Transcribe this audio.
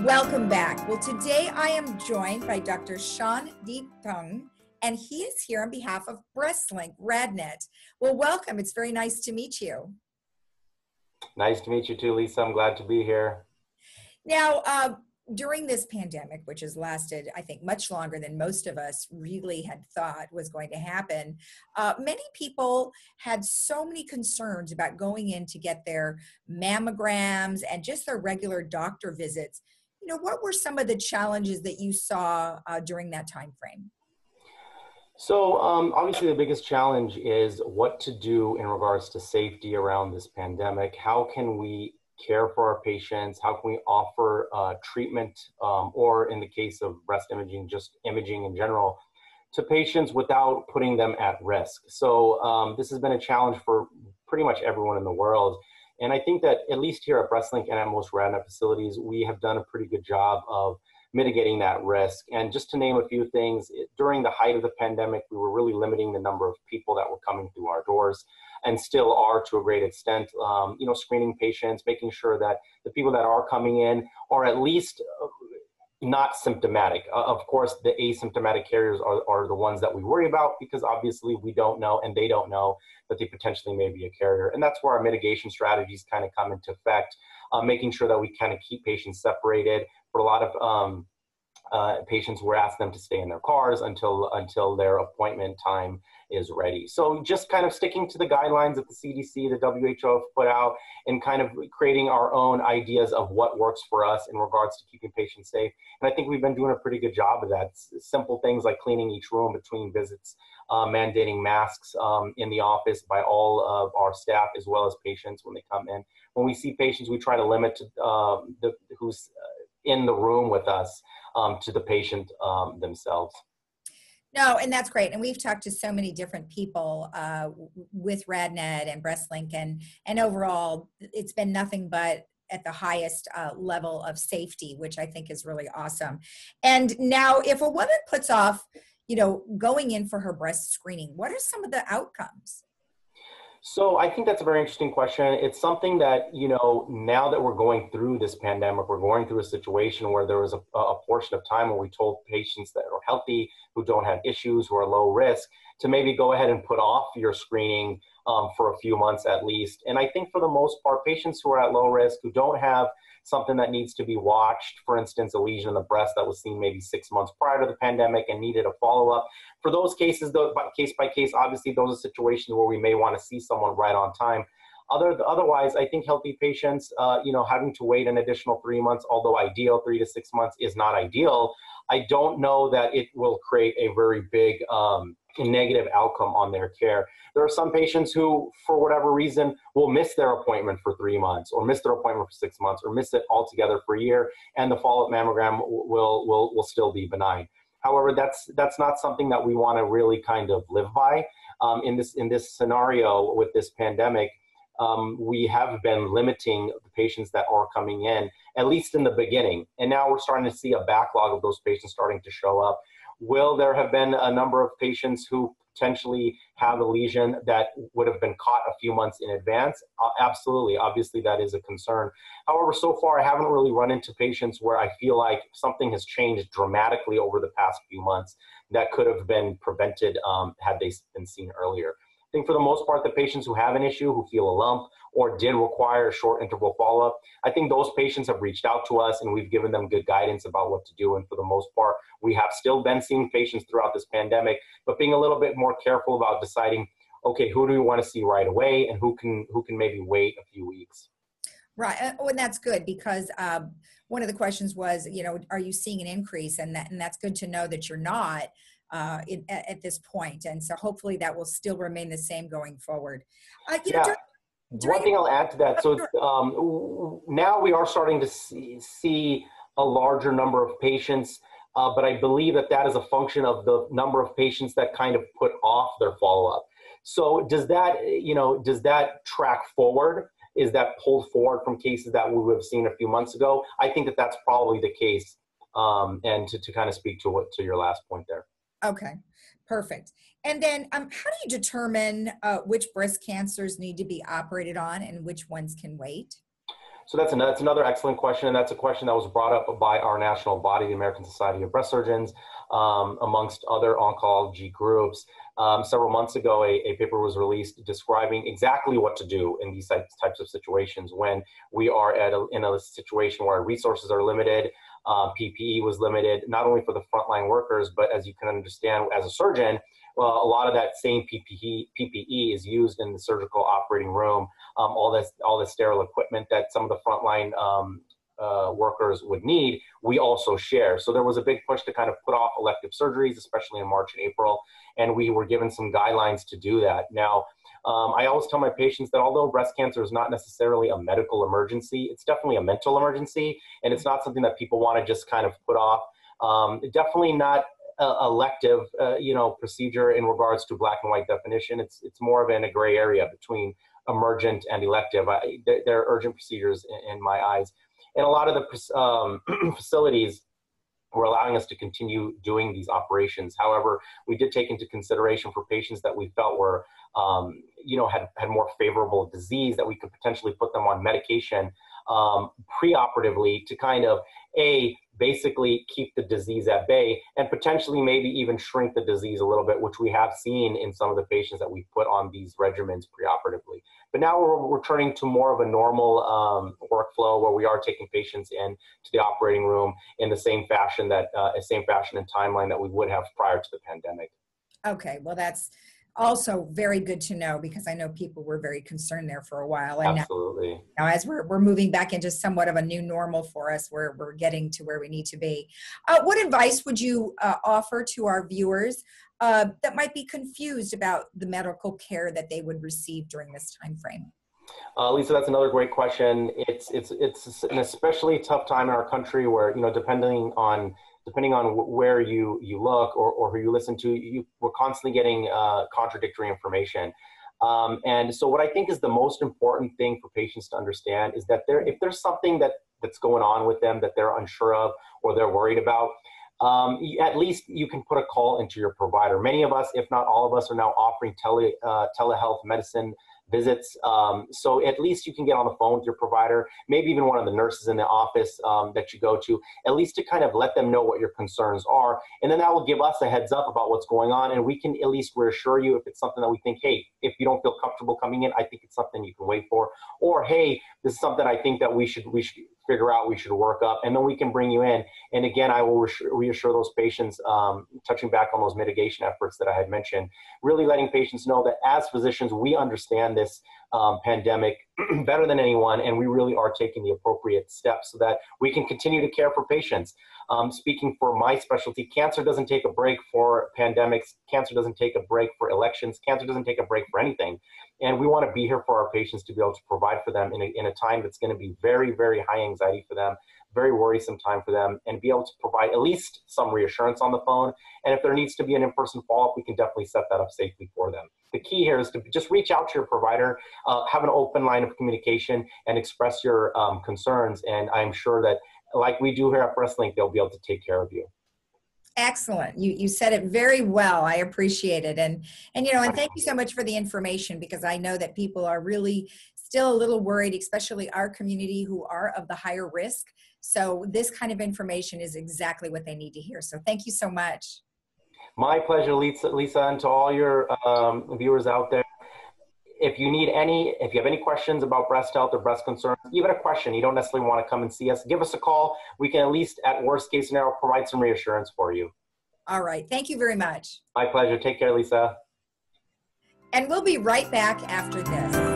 Welcome back. Well, today I am joined by Dr. Sean Deepung, and he is here on behalf of Breastlink, RadNet. Well, welcome. It's very nice to meet you. Nice to meet you too, Lisa. I'm glad to be here. Now, during this pandemic, which has lasted, I think, much longer than most of us really had thought was going to happen, many people had so many concerns about going in to get their mammograms and just their regular doctor visits. You know, what were some of the challenges that you saw during that time frame? So obviously the biggest challenge is what to do in regards to safety around this pandemic. How can we care for our patients? How can we offer treatment or in the case of breast imaging, just imaging in general to patients without putting them at risk? So this has been a challenge for pretty much everyone in the world. And I think that at least here at Breastlink and at most RadNet facilities, we have done a pretty good job of mitigating that risk. And just to name a few things, during the height of the pandemic, we were really limiting the number of people that were coming through our doors and still are to a great extent, screening patients, making sure that the people that are coming in are at least not symptomatic. Of course, the asymptomatic carriers are the ones that we worry about because obviously we don't know and they don't know that they potentially may be a carrier. And that's where our mitigation strategies kind of come into effect, making sure that we kind of keep patients separated. For a lot of patients, we're asking them to stay in their cars until their appointment time is ready. So just kind of sticking to the guidelines that the CDC, the WHO have put out and kind of creating our own ideas of what works for us in regards to keeping patients safe. And I think we've been doing a pretty good job of that. Simple things like cleaning each room between visits, mandating masks in the office by all of our staff as well as patients when they come in. When we see patients, we try to limit who's in the room with us to the patient themselves. No, and that's great. And we've talked to so many different people with RadNet and Breastlink, and overall, it's been nothing but at the highest level of safety, which I think is really awesome. And now, if a woman puts off, going in for her breast screening, what are some of the outcomes? So I think that's a very interesting question. It's something that, now that we're going through this pandemic, we're going through a situation where there was a portion of time where we told patients that are healthy, who don't have issues, who are low risk, to maybe go ahead and put off your screening for a few months at least. And I think for the most part, patients who are at low risk, who don't have something that needs to be watched, for instance, a lesion in the breast that was seen maybe 6 months prior to the pandemic and needed a follow-up. For those cases, though, case by case, obviously those are situations where we may want to see someone right on time. Otherwise, I think healthy patients, having to wait an additional 3 months, although ideal, 3 to 6 months is not ideal. I don't know that it will create a very big negative outcome on their care. There are some patients who, for whatever reason, will miss their appointment for 3 months or miss their appointment for 6 months or miss it altogether for a year, and the follow-up mammogram will still be benign. However, that's not something that we want to really kind of live by. In this scenario with this pandemic, we have been limiting the patients that are coming in, at least in the beginning. And now we're starting to see a backlog of those patients starting to show up. Will there have been a number of patients who potentially have a lesion that would have been caught a few months in advance? Absolutely. Obviously, that is a concern. However, so far, I haven't really run into patients where I feel like something has changed dramatically over the past few months that could have been prevented had they been seen earlier. I think for the most part, the patients who have an issue, who feel a lump or did require a short interval follow-up, I think those patients have reached out to us and we've given them good guidance about what to do. And for the most part, we have still been seeing patients throughout this pandemic, but being a little bit more careful about deciding, okay, who do we want to see right away and who can maybe wait a few weeks. Right. And that's good because one of the questions was, are you seeing an increase? And that's good to know that you're not. At this point, and so hopefully that will still remain the same going forward. One thing I'll add to that, so now we are starting to see a larger number of patients, but I believe that is a function of the number of patients that kind of put off their follow-up. So does that track forward? Is that pulled forward from cases that we would have seen a few months ago? I think that's probably the case, and to kind of speak to your last point there. Okay, perfect. And then how do you determine which breast cancers need to be operated on and which ones can wait? So that's another excellent question, and that's a question that was brought up by our national body, the American Society of Breast Surgeons, amongst other oncology groups. Several months ago, a paper was released describing exactly what to do in these types of situations when we are in a situation where resources are limited, PPE was limited, not only for the frontline workers, but as you can understand as a surgeon, well, a lot of that same PPE is used in the surgical operating room. All the sterile equipment that some of the frontline workers would need, we also share. So there was a big push to kind of put off elective surgeries, especially in March and April, and we were given some guidelines to do that. Now, I always tell my patients that although breast cancer is not necessarily a medical emergency, it's definitely a mental emergency, and it's not something that people want to just kind of put off. Definitely not elective, procedure in regards to black and white definition. It's more of in a gray area between emergent and elective. They're urgent procedures in my eyes. And a lot of the facilities were allowing us to continue doing these operations. However, we did take into consideration for patients that we felt were, had more favorable disease, that we could potentially put them on medication preoperatively to kind of, basically keep the disease at bay and potentially maybe even shrink the disease a little bit, which we have seen in some of the patients that we put on these regimens preoperatively. But now we're returning to more of a normal workflow where we are taking patients in to the operating room in the same fashion and timeline that we would have prior to the pandemic. Okay, well, that's also very good to know, because I know people were very concerned there for a while. And absolutely. Now as we're moving back into somewhat of a new normal for us, where we're getting to where we need to be. What advice would you offer to our viewers that might be confused about the medical care that they would receive during this time frame? Lisa, that's another great question. It's an especially tough time in our country where, depending on where you look or who you listen to, we're constantly getting contradictory information. And so what I think is the most important thing for patients to understand is that if there's something that's going on with them that they're unsure of or they're worried about, at least you can put a call into your provider. Many of us, if not all of us, are now offering telehealth medicine visits. So at least you can get on the phone with your provider, maybe even one of the nurses in the office that you go to, at least to kind of let them know what your concerns are. And then that will give us a heads up about what's going on. And we can at least reassure you if it's something that we think, hey, if you don't feel comfortable coming in, I think it's something you can wait for. Or, hey, this is something I think that we should figure out, we should work up, and then we can bring you in. And again, I will reassure those patients, touching back on those mitigation efforts that I had mentioned, really letting patients know that as physicians, we understand this pandemic better than anyone, and we really are taking the appropriate steps so that we can continue to care for patients. Speaking for my specialty, cancer doesn't take a break for pandemics. Cancer doesn't take a break for elections. Cancer doesn't take a break for anything. And we want to be here for our patients to be able to provide for them in a time that's going to be very, very high anxiety for them, very worrisome time for them, and be able to provide at least some reassurance on the phone. And if there needs to be an in-person follow-up, we can definitely set that up safely for them. The key here is to just reach out to your provider, have an open line of communication, and express your concerns. And I'm sure that, like we do here at Breastlink, they'll be able to take care of you. Excellent. You said it very well. I appreciate it. And thank you so much for the information, because I know that people are really still a little worried, especially our community who are of the higher risk. So this kind of information is exactly what they need to hear. So thank you so much. My pleasure, Lisa, and to all your viewers out there. If you have any questions about breast health or breast concerns, even a question, you don't necessarily want to come and see us, give us a call. We can at least, at worst case scenario, provide some reassurance for you. All right. Thank you very much. My pleasure. Take care, Lisa. And we'll be right back after this.